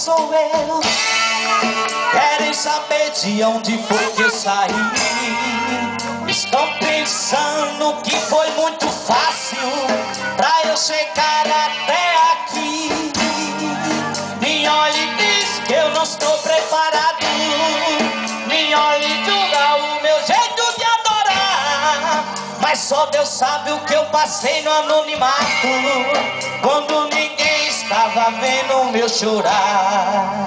sou eu. Querem saber de onde foi que eu saí. Estão pensando que foi muito fácil pra eu chegar até aqui. Me olha e diz que eu não estou preparado. Me olha e julga o meu jeito de adorar. Mas só Deus sabe o que eu passei no anonimato, quando ninguém estava vendo o meu chorar.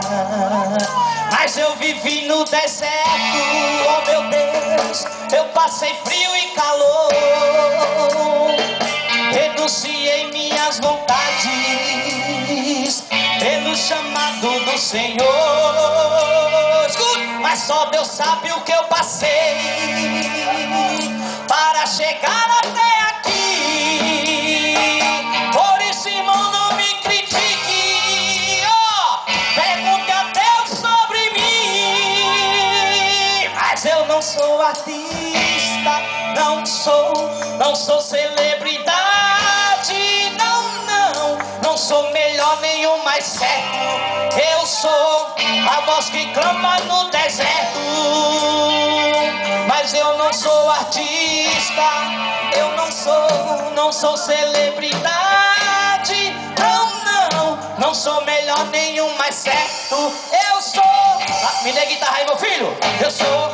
Mas eu vivi no deserto, oh meu Deus. Eu passei frio e calor. Renunciei minhas vontades pelo chamado do Senhor. Mas só Deus sabe o que eu passei para chegar até aqui. Por isso, irmão, não me critique. Pergunte a Deus sobre mim. Mas eu não sou artista, não sou celebridade. Não sou melhor nem o mais certo. Eu sou a voz que clama no deserto. Mas eu não sou artista, eu não sou celebridade. Não sou melhor nem o mais certo. Eu sou, me dê guitarra aí, meu filho. Eu sou